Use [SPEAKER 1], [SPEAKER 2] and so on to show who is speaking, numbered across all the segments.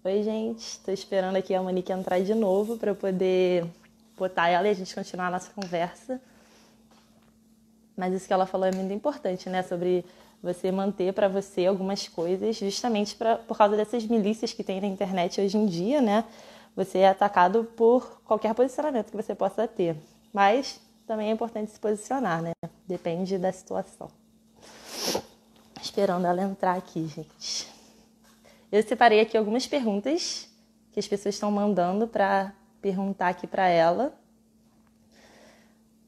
[SPEAKER 1] Oi, gente. Tô esperando aqui a Monique entrar de novo para eu poder botar ela e a gente continuar a nossa conversa. Mas isso que ela falou é muito importante, né? Sobre você manter para você algumas coisas, justamente por causa dessas milícias que tem na internet hoje em dia, né? Você é atacado por qualquer posicionamento que você possa ter. Mas também é importante se posicionar, né? Depende da situação. Esperando ela entrar aqui, gente. Eu separei aqui algumas perguntas que as pessoas estão mandando para perguntar aqui para ela.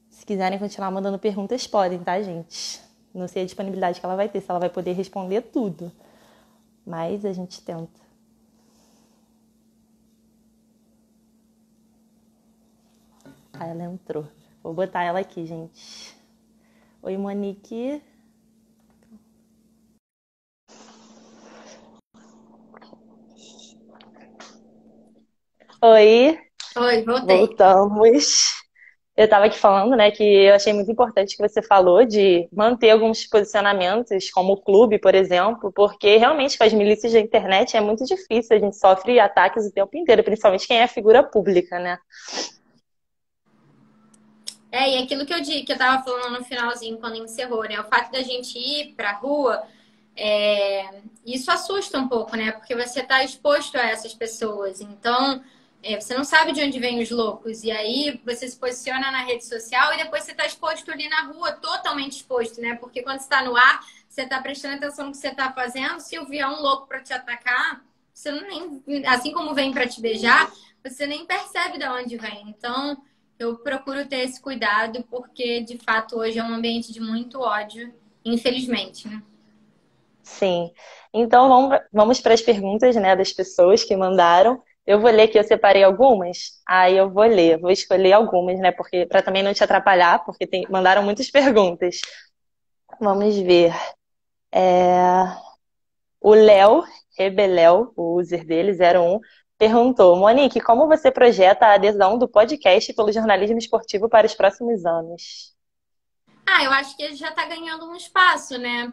[SPEAKER 1] Se quiserem continuar mandando perguntas, podem, tá, gente? Não sei a disponibilidade que ela vai ter, se ela vai poder responder tudo. Mas a gente tenta. Ah, ela entrou. Vou botar ela aqui, gente. Oi, Monique. Oi,
[SPEAKER 2] Oi, voltei.
[SPEAKER 1] voltamos. Eu estava aqui falando, né, que eu achei muito importante que você falou de manter alguns posicionamentos, como o clube, por exemplo, porque realmente com as milícias da internet é muito difícil, a gente sofre ataques o tempo inteiro, principalmente quem é figura pública, né?
[SPEAKER 2] E aquilo que que eu tava falando no finalzinho, quando encerrou, né? O fato da gente ir pra rua, isso assusta um pouco, né? Porque você tá exposto a essas pessoas. Então, você não sabe de onde vêm os loucos. E aí você se posiciona na rede social e depois você tá exposto ali na rua, totalmente exposto, né? Porque quando você tá no ar, você tá prestando atenção no que você tá fazendo. Se vier um louco pra te atacar, você não nem. Assim como vem pra te beijar, você nem percebe de onde vem. Então. Eu procuro ter esse cuidado porque, de fato, hoje é um ambiente de muito ódio, infelizmente, né?
[SPEAKER 1] Sim. Então vamos para as perguntas, né, das pessoas que mandaram. Eu vou ler que eu separei algumas, aí eu vou ler, vou escolher algumas, né, porque para também não te atrapalhar, porque mandaram muitas perguntas. Vamos ver. O Léo Rebeléu, o user dele, 01, perguntou: Monique, como você projeta a adesão do podcast pelo jornalismo esportivo para os próximos anos?
[SPEAKER 2] Eu acho que ele já está ganhando um espaço, né?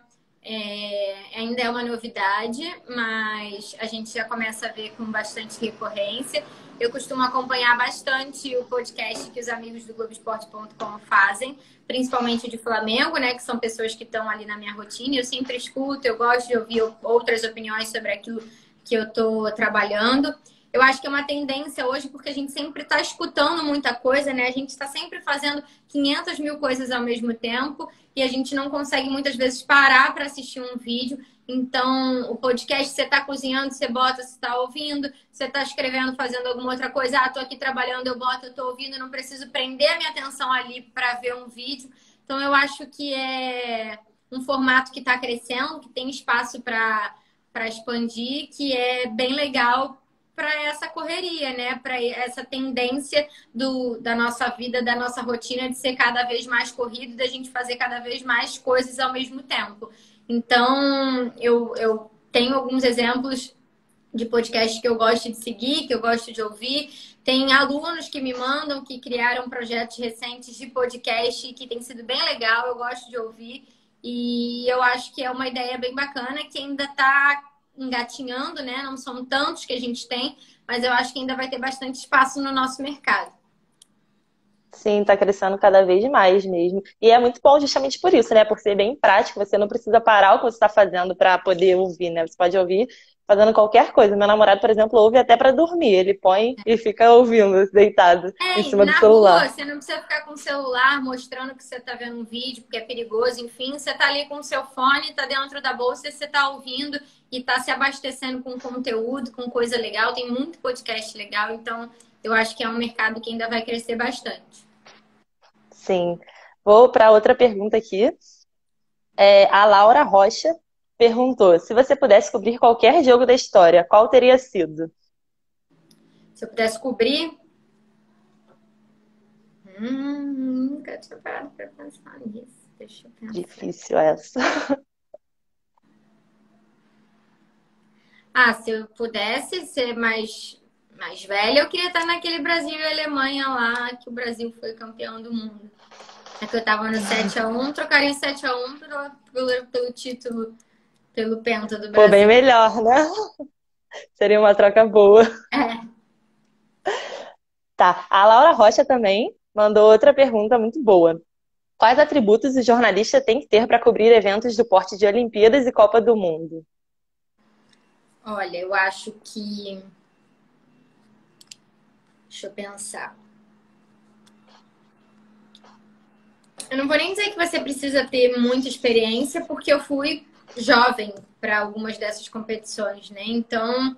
[SPEAKER 2] Ainda é uma novidade, mas a gente já começa a ver com bastante recorrência. Eu costumo acompanhar bastante o podcast que os amigos do Globoesporte.com fazem, principalmente o de Flamengo, né? Que são pessoas que estão ali na minha rotina. Eu sempre escuto, eu gosto de ouvir outras opiniões sobre aquilo que eu estou trabalhando. Eu acho que é uma tendência hoje, porque a gente sempre está escutando muita coisa, né? A gente está sempre fazendo 500 mil coisas ao mesmo tempo e a gente não consegue muitas vezes parar para assistir um vídeo. Então, o podcast, você está cozinhando, você bota, você está ouvindo, você está escrevendo, fazendo alguma outra coisa. Ah, estou aqui trabalhando, eu boto, eu estou ouvindo, eu não preciso prender a minha atenção ali para ver um vídeo. Então, eu acho que é um formato que está crescendo, que tem espaço para expandir, que é bem legal para essa correria, né? Para essa tendência da nossa vida, da nossa rotina de ser cada vez mais corrido, da gente fazer cada vez mais coisas ao mesmo tempo. Então, eu tenho alguns exemplos de podcast que eu gosto de seguir, que eu gosto de ouvir. Tem alunos que me mandam que criaram projetos recentes de podcast que tem sido bem legal, eu gosto de ouvir. E eu acho que é uma ideia bem bacana que ainda está engatinhando, né? Não são tantos que a gente tem, mas eu acho que ainda vai ter bastante espaço no nosso mercado.
[SPEAKER 1] Sim, está crescendo cada vez mais mesmo. E é muito bom justamente por isso, né? Por ser bem prático, você não precisa parar o que você está fazendo para poder ouvir, né? Você pode ouvir fazendo qualquer coisa. Meu namorado, por exemplo, ouve até para dormir. Ele põe e fica ouvindo, deitado em
[SPEAKER 2] E
[SPEAKER 1] cima do
[SPEAKER 2] na rua,
[SPEAKER 1] celular.
[SPEAKER 2] você não precisa ficar com o celular mostrando que você está vendo um vídeo, porque é perigoso, enfim. Você está ali com o seu fone, está dentro da bolsa, e você está ouvindo e está se abastecendo com conteúdo, com coisa legal. Tem muito podcast legal, então eu acho que é um mercado que ainda vai crescer bastante.
[SPEAKER 1] Sim. Vou para outra pergunta aqui. A Laura Rocha perguntou: se você pudesse cobrir qualquer jogo da história, qual teria sido?
[SPEAKER 2] Se eu pudesse cobrir. Nunca tinha parado para pensar nisso. Deixa eu pensar.
[SPEAKER 1] Difícil essa.
[SPEAKER 2] Se eu pudesse ser mais velha, eu queria estar naquele Brasil e Alemanha lá, que o Brasil foi campeão do mundo. É que eu tava no 7-1, trocaria o 7-1 pelo título, pelo Penta do
[SPEAKER 1] Pô, bem
[SPEAKER 2] Brasil.
[SPEAKER 1] melhor, né? Seria uma troca boa.
[SPEAKER 2] É.
[SPEAKER 1] Tá. A Laura Rocha também mandou outra pergunta muito boa. Quais atributos o jornalista tem que ter para cobrir eventos do porte de Olimpíadas e Copa do Mundo?
[SPEAKER 2] Olha, eu acho que. Deixa eu pensar. Eu não vou nem dizer que você precisa ter muita experiência, porque eu fui jovem para algumas dessas competições, né? Então,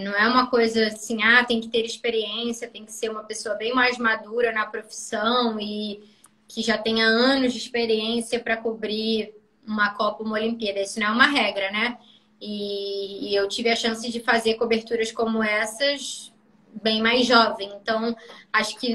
[SPEAKER 2] não é uma coisa assim, tem que ter experiência, tem que ser uma pessoa bem mais madura na profissão e que já tenha anos de experiência para cobrir uma Copa, uma Olimpíada. Isso não é uma regra, né? E eu tive a chance de fazer coberturas como essas bem mais jovem. Então, acho que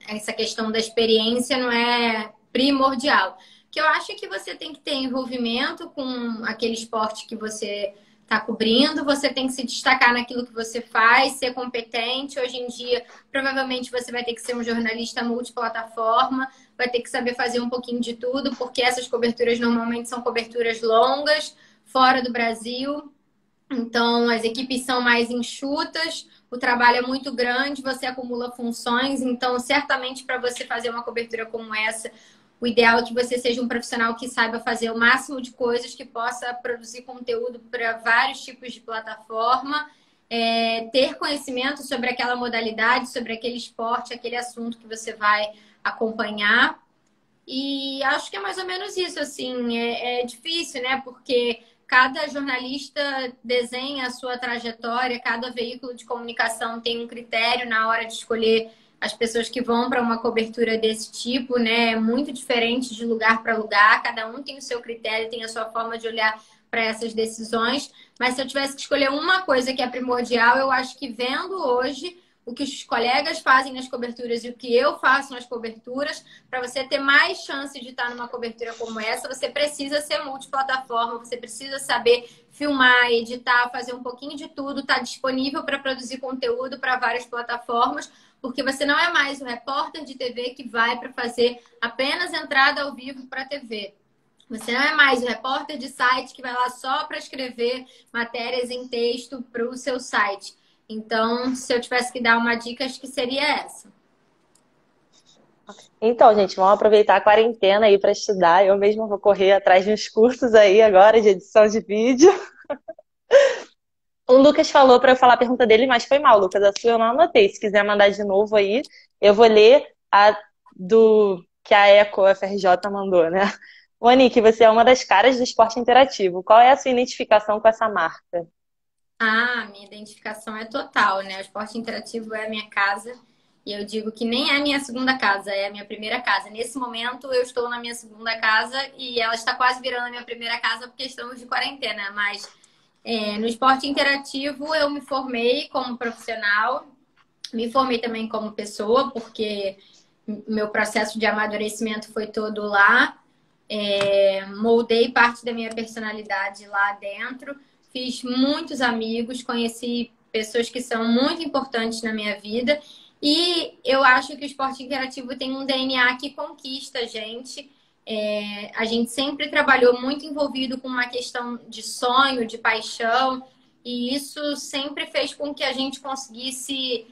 [SPEAKER 2] essa questão da experiência não é primordial. O que eu acho é que você tem que ter envolvimento com aquele esporte que você está cobrindo, você tem que se destacar naquilo que você faz, ser competente. Hoje em dia, provavelmente você vai ter que ser um jornalista multiplataforma, vai ter que saber fazer um pouquinho de tudo, porque essas coberturas normalmente são coberturas longas, fora do Brasil. Então, as equipes são mais enxutas, o trabalho é muito grande, você acumula funções. Então, certamente, para você fazer uma cobertura como essa, o ideal é que você seja um profissional que saiba fazer o máximo de coisas, que possa produzir conteúdo para vários tipos de plataforma, ter conhecimento sobre aquela modalidade, sobre aquele esporte, aquele assunto que você vai acompanhar. E acho que é mais ou menos isso, assim, é difícil, né? Porque cada jornalista desenha a sua trajetória, cada veículo de comunicação tem um critério na hora de escolher as pessoas que vão para uma cobertura desse tipo, né? É muito diferente de lugar para lugar, cada um tem o seu critério, tem a sua forma de olhar para essas decisões. Mas se eu tivesse que escolher uma coisa que é primordial, eu acho que vendo hoje o que os colegas fazem nas coberturas e o que eu faço nas coberturas, para você ter mais chance de estar numa cobertura como essa, você precisa ser multiplataforma, você precisa saber filmar, editar, fazer um pouquinho de tudo, estar disponível para produzir conteúdo para várias plataformas, porque você não é mais o repórter de TV que vai para fazer apenas entrada ao vivo para a TV. Você não é mais o repórter de site que vai lá só para escrever matérias em texto para o seu site. Então, se eu tivesse que dar uma dica, acho que seria essa.
[SPEAKER 1] Então, gente, vamos aproveitar a quarentena aí para estudar. Eu mesma vou correr atrás de uns cursos aí agora de edição de vídeo. O Lucas falou para eu falar a pergunta dele, mas foi mal, Lucas. A sua eu não anotei. Se quiser mandar de novo aí, eu vou ler a do que a Eco FRJ mandou, né? Monique, você é uma das caras do esporte interativo. Qual é a sua identificação com essa marca?
[SPEAKER 2] Minha identificação é total, né? O esporte interativo é a minha casa. E eu digo que nem é a minha segunda casa, é a minha primeira casa. Nesse momento, eu estou na minha segunda casa e ela está quase virando a minha primeira casa porque estamos de quarentena. Mas no esporte interativo, eu me formei como profissional, me formei também como pessoa, porque meu processo de amadurecimento foi todo lá. Moldei parte da minha personalidade lá dentro. Fiz muitos amigos, conheci pessoas que são muito importantes na minha vida. E eu acho que o esporte interativo tem um DNA que conquista a gente. A gente sempre trabalhou muito envolvido com uma questão de sonho, de paixão, e isso sempre fez com que a gente conseguisse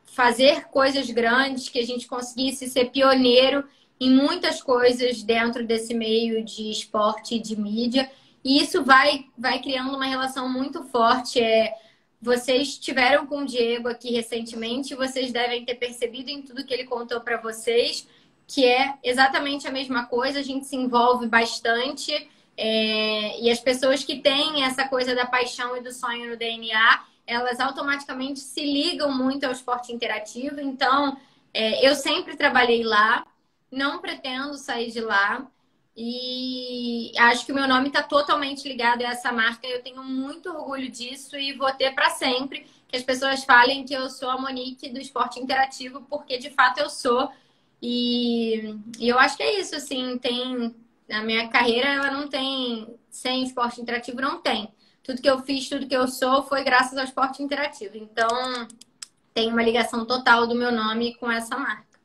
[SPEAKER 2] fazer coisas grandes, que a gente conseguisse ser pioneiro em muitas coisas dentro desse meio de esporte e de mídia. E isso vai criando uma relação muito forte. Vocês tiveram com o Diego aqui recentemente, vocês devem ter percebido em tudo que ele contou para vocês, que é exatamente a mesma coisa, a gente se envolve bastante, e as pessoas que têm essa coisa da paixão e do sonho no DNA, elas automaticamente se ligam muito ao esporte interativo. Então, eu sempre trabalhei lá, não pretendo sair de lá. E acho que o meu nome está totalmente ligado a essa marca. Eu tenho muito orgulho disso e vou ter para sempre que as pessoas falem que eu sou a Monique do esporte interativo, porque de fato eu sou. E eu acho que é isso, assim, a minha carreira, ela não tem, sem esporte interativo, não tem. Tudo que eu fiz, tudo que eu sou, foi graças ao esporte interativo. Então, tem uma ligação total do meu nome com essa marca.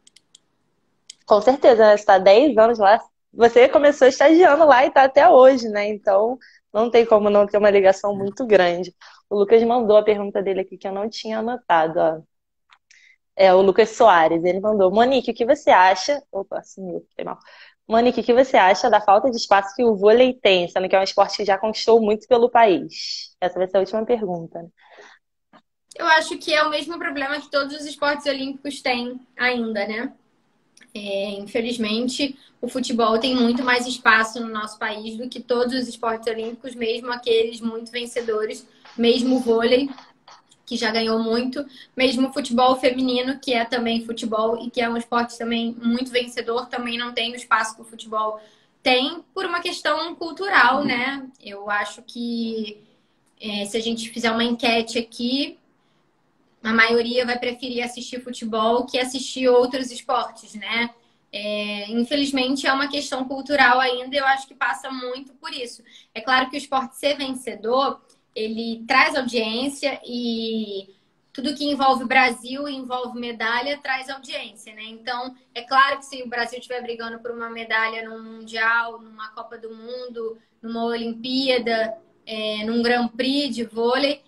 [SPEAKER 1] Com certeza, né? Você está há 10 anos lá. Você começou estagiando lá e está até hoje, né? Então, não tem como não ter uma ligação muito grande. O Lucas mandou a pergunta dele aqui que eu não tinha anotado, ó. É o Lucas Soares. Ele mandou: Monique, o que você acha? Opa, sumiu, foi mal. Monique, o que você acha da falta de espaço que o vôlei tem, sendo que é um esporte que já conquistou muito pelo país? Essa vai ser a última pergunta, né?
[SPEAKER 2] Eu acho que é o mesmo problema que todos os esportes olímpicos têm ainda, né? Infelizmente, o futebol tem muito mais espaço no nosso país do que todos os esportes olímpicos, mesmo aqueles muito vencedores, mesmo o vôlei, que já ganhou muito, mesmo o futebol feminino, que é também futebol e que é um esporte também muito vencedor, também não tem o espaço que o futebol tem por uma questão cultural, né? Eu acho que se a gente fizer uma enquete aqui, a maioria vai preferir assistir futebol que assistir outros esportes, né? Infelizmente é uma questão cultural ainda, eu acho que passa muito por isso. É claro que o esporte ser vencedor, ele traz audiência e tudo que envolve Brasil, envolve medalha, traz audiência, né? Então, é claro que se o Brasil estiver brigando por uma medalha num Mundial, numa Copa do Mundo, numa Olimpíada, num Grand Prix de vôlei,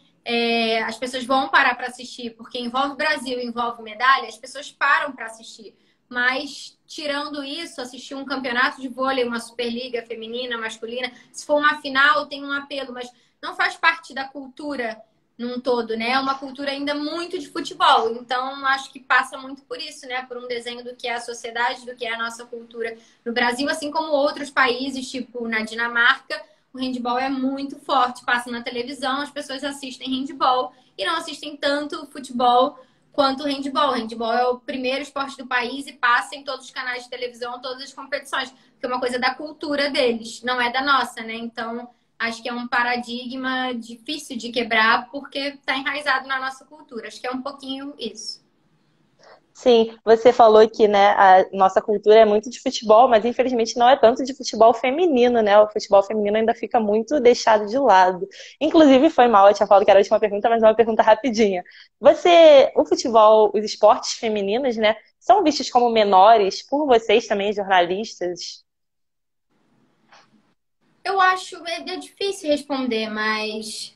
[SPEAKER 2] as pessoas vão parar para assistir, porque envolve Brasil, envolve medalha, as pessoas param para assistir. Mas, tirando isso, assistir um campeonato de vôlei, uma Superliga feminina, masculina, se for uma final, tem um apelo, mas não faz parte da cultura num todo, né? É uma cultura ainda muito de futebol. Então, acho que passa muito por isso, né? Por um desenho do que é a sociedade, do que é a nossa cultura no Brasil, assim como outros países, tipo na Dinamarca, o handball é muito forte, passa na televisão, as pessoas assistem handball e não assistem tanto futebol quanto o handball. O handball é o primeiro esporte do país e passa em todos os canais de televisão, todas as competições, porque é uma coisa da cultura deles, não é da nossa, né? Então, acho que é um paradigma difícil de quebrar porque está enraizado na nossa cultura. Acho que é um pouquinho isso.
[SPEAKER 1] Sim, você falou que, né, a nossa cultura é muito de futebol, mas infelizmente não é tanto de futebol feminino, né? O futebol feminino ainda fica muito deixado de lado. Inclusive, foi mal, eu tinha falado que era a última pergunta, mas é uma pergunta rapidinha. O futebol, os esportes femininos, né, são vistos como menores por vocês também, jornalistas?
[SPEAKER 2] Eu acho é difícil responder, mas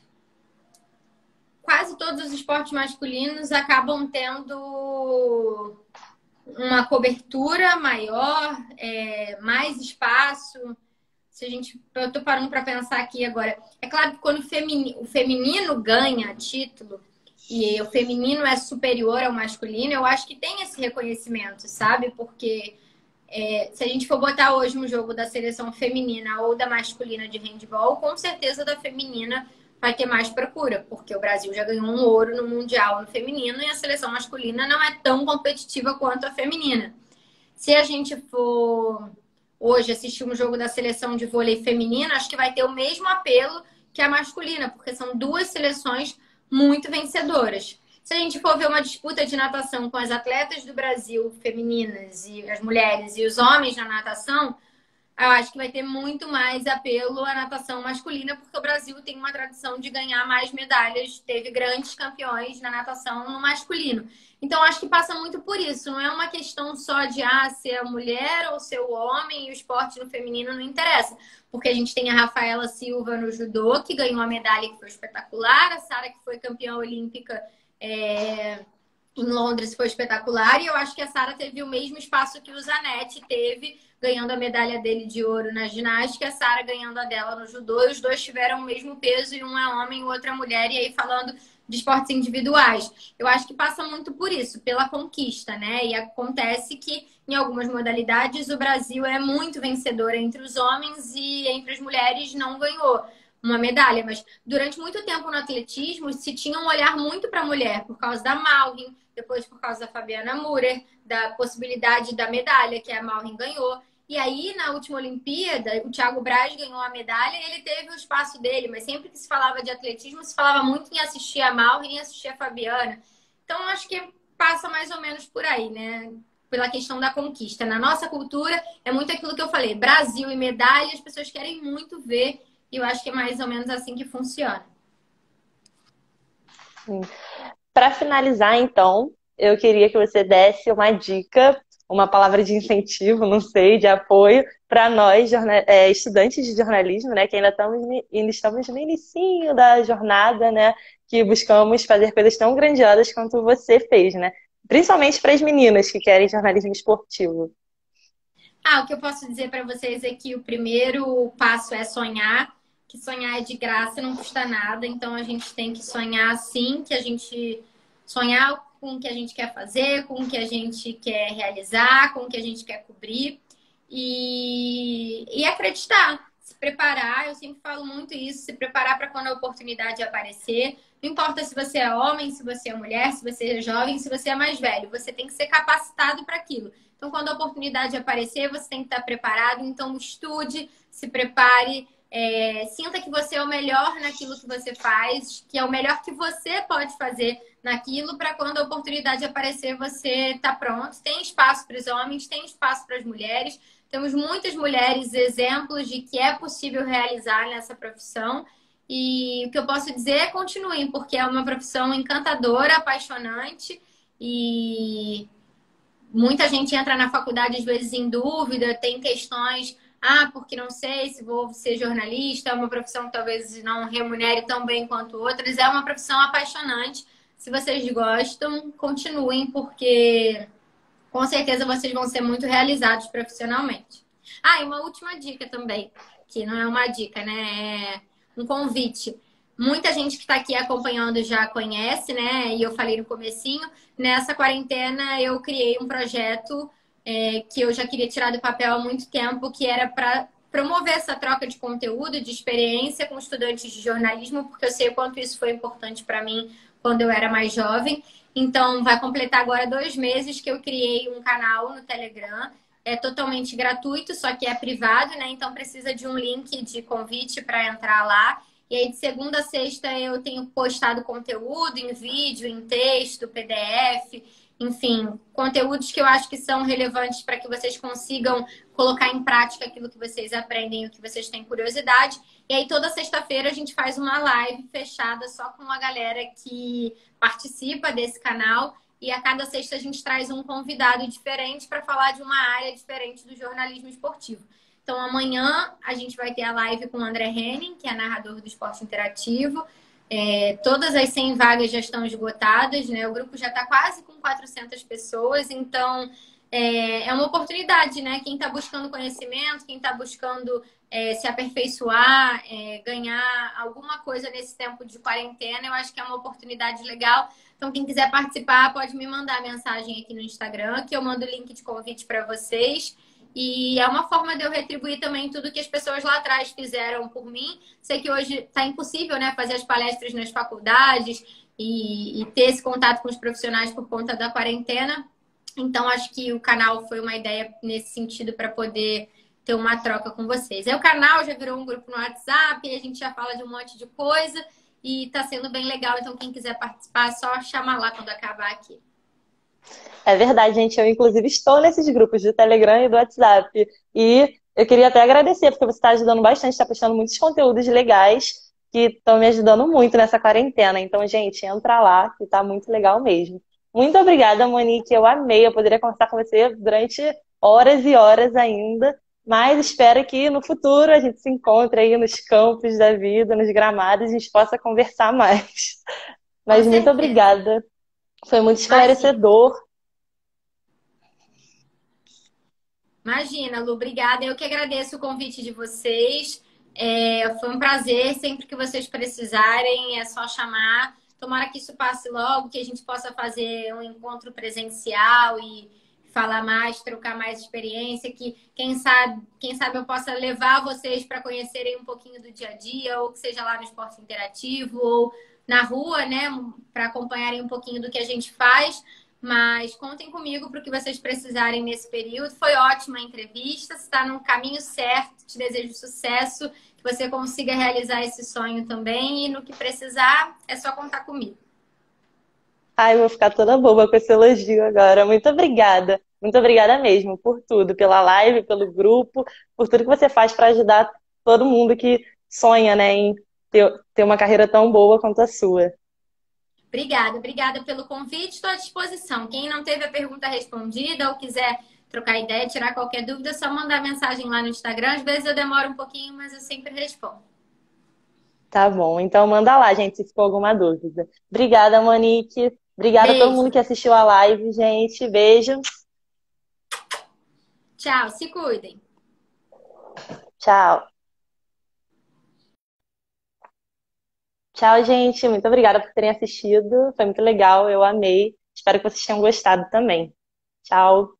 [SPEAKER 2] quase todos os esportes masculinos acabam tendo uma cobertura maior, mais espaço. Se a gente, eu tô parando para pensar aqui agora. É claro que quando o feminino ganha título e o feminino é superior ao masculino, eu acho que tem esse reconhecimento, sabe? Porque se a gente for botar hoje um jogo da seleção feminina ou da masculina de handball, com certeza da feminina vai ter mais procura, porque o Brasil já ganhou um ouro no Mundial no feminino e a seleção masculina não é tão competitiva quanto a feminina. Se a gente for hoje assistir um jogo da seleção de vôlei feminina, acho que vai ter o mesmo apelo que a masculina, porque são duas seleções muito vencedoras. Se a gente for ver uma disputa de natação com as atletas do Brasil femininas e as mulheres e os homens na natação, eu acho que vai ter muito mais apelo à natação masculina, porque o Brasil tem uma tradição de ganhar mais medalhas, teve grandes campeões na natação no masculino. Então, acho que passa muito por isso. Não é uma questão só de ser a mulher ou ser o homem e o esporte no feminino não interessa. Porque a gente tem a Rafaela Silva no judô, que ganhou a medalha que foi espetacular, a Sara, que foi campeã olímpica em Londres, foi espetacular, e eu acho que a Sara teve o mesmo espaço que o Zanetti teve, ganhando a medalha dele de ouro na ginástica, a Sara ganhando a dela no judô, e os dois tiveram o mesmo peso, e um é homem e o outro é mulher, e aí falando de esportes individuais. Eu acho que passa muito por isso, pela conquista, né? E acontece que em algumas modalidades o Brasil é muito vencedor entre os homens e entre as mulheres não ganhou uma medalha, mas durante muito tempo no atletismo se tinha um olhar muito para a mulher, por causa da Malrin, depois por causa da Fabiana Murer, da possibilidade da medalha que a Malrin ganhou. E aí, na última Olimpíada, o Thiago Braz ganhou a medalha e ele teve o espaço dele, mas sempre que se falava de atletismo, se falava muito em assistir a Malrin e assistir a Fabiana. Então, acho que passa mais ou menos por aí, né? Pela questão da conquista. Na nossa cultura, é muito aquilo que eu falei: Brasil e medalha, as pessoas querem muito ver, e eu acho que é mais ou menos assim que funciona.
[SPEAKER 1] Para finalizar, então, eu queria que você desse uma dica uma palavra de incentivo, não sei, de apoio para nós, estudantes de jornalismo, né, que ainda estamos no inicinho da jornada, né, que buscamos fazer coisas tão grandiosas quanto você fez, né? Principalmente para as meninas que querem jornalismo esportivo.
[SPEAKER 2] O que eu posso dizer para vocês é que o primeiro passo é sonhar, que sonhar é de graça, não custa nada, então a gente tem que sonhar sim, que a gente sonhar com o que a gente quer fazer, com o que a gente quer realizar, com o que a gente quer cobrir e acreditar, se preparar. Eu sempre falo muito isso, se preparar para quando a oportunidade aparecer. Não importa se você é homem, se você é mulher, se você é jovem, se você é mais velho, você tem que ser capacitado para aquilo. Então, quando a oportunidade aparecer, você tem que estar preparado. Então, estude, se prepare, sinta que você é o melhor naquilo que você faz, que é o melhor que você pode fazer naquilo, para quando a oportunidade aparecer, você está pronto. Tem espaço para os homens, tem espaço para as mulheres. Temos muitas mulheres exemplos de que é possível realizar nessa profissão. E o que eu posso dizer é continuem, porque é uma profissão encantadora, apaixonante e muita gente entra na faculdade, às vezes, em dúvida, tem questões, porque não sei se vou ser jornalista, é uma profissão que talvez não remunere tão bem quanto outras. É uma profissão apaixonante. Se vocês gostam, continuem, porque com certeza vocês vão ser muito realizados profissionalmente. E uma última dica também, que não é uma dica, né? É um convite. Muita gente que está aqui acompanhando já conhece, né? E eu falei no comecinho, nessa quarentena eu criei um projeto que eu já queria tirar do papel há muito tempo, que era para promover essa troca de conteúdo, de experiência com estudantes de jornalismo, porque eu sei o quanto isso foi importante para mim quando eu era mais jovem. Então, vai completar agora 2 meses que eu criei um canal no Telegram. É totalmente gratuito, só que é privado, né? Então, precisa de um link de convite para entrar lá. E aí, de segunda a sexta, eu tenho postado conteúdo em vídeo, em texto, PDF, enfim, conteúdos que eu acho que são relevantes para que vocês consigam colocar em prática aquilo que vocês aprendem e o que vocês têm curiosidade. E aí, toda sexta-feira, a gente faz uma live fechada só com a galera que participa desse canal. E a cada sexta, a gente traz um convidado diferente para falar de uma área diferente do jornalismo esportivo. Então, amanhã a gente vai ter a live com o André Henning, que é narrador do Esporte Interativo. Todas as 100 vagas já estão esgotadas, né? O grupo já está quase com 400 pessoas, então é uma oportunidade, né? Quem está buscando conhecimento, quem está buscando se aperfeiçoar, ganhar alguma coisa nesse tempo de quarentena, eu acho que é uma oportunidade legal. Então, quem quiser participar, pode me mandar mensagem aqui no Instagram, que eu mando o link de convite para vocês. E é uma forma de eu retribuir também tudo que as pessoas lá atrás fizeram por mim. Sei que hoje está impossível, né, fazer as palestras nas faculdades e ter esse contato com os profissionais por conta da quarentena. Então, acho que o canal foi uma ideia nesse sentido para poder ter uma troca com vocês. Aí o canal já virou um grupo no WhatsApp, e a gente já fala de um monte de coisa e está sendo bem legal. Então, quem quiser participar, é só chamar lá quando acabar aqui.
[SPEAKER 1] É verdade, gente. Eu, inclusive, estou nesses grupos do Telegram e do WhatsApp. E eu queria até agradecer, porque você está ajudando bastante, está postando muitos conteúdos legais que estão me ajudando muito nessa quarentena. Então, gente, entra lá, que tá muito legal mesmo. Muito obrigada, Monique. Eu amei. Eu poderia conversar com você durante horas e horas ainda. Mas espero que no futuro a gente se encontre aí nos campos da vida, nos gramados, e a gente possa conversar mais. Mas muito obrigada. Foi muito esclarecedor.
[SPEAKER 2] Imagina, Lu, obrigada. Eu que agradeço o convite de vocês. Foi um prazer. Sempre que vocês precisarem, é só chamar. Tomara que isso passe logo, que a gente possa fazer um encontro presencial e falar mais, trocar mais experiência, que quem sabe eu possa levar vocês para conhecerem um pouquinho do dia a dia, ou que seja lá no esporte interativo, ou na rua, né, para acompanharem um pouquinho do que a gente faz. Mas contem comigo para o que vocês precisarem nesse período. Foi ótima a entrevista, você está no caminho certo. Te desejo sucesso, que você consiga realizar esse sonho também. E no que precisar, é só contar comigo.
[SPEAKER 1] Ai, eu vou ficar toda boba com esse elogio agora. Muito obrigada. Muito obrigada mesmo por tudo, pela live, pelo grupo, por tudo que você faz para ajudar todo mundo que sonha, né, em ter uma carreira tão boa quanto a sua.
[SPEAKER 2] Obrigada pelo convite, estou à disposição. Quem não teve a pergunta respondida ou quiser trocar ideia, tirar qualquer dúvida, é só mandar mensagem lá no Instagram. Às vezes eu demoro um pouquinho, mas eu sempre respondo.
[SPEAKER 1] Tá bom, então manda lá, gente, se ficou alguma dúvida. Obrigada, Monique. Obrigada a todo mundo
[SPEAKER 2] Beijo.
[SPEAKER 1] que assistiu a live, gente. Beijo.
[SPEAKER 2] Tchau, se cuidem.
[SPEAKER 1] Tchau. Tchau, gente. Muito obrigada por terem assistido. Foi muito legal, eu amei. Espero que vocês tenham gostado também. Tchau.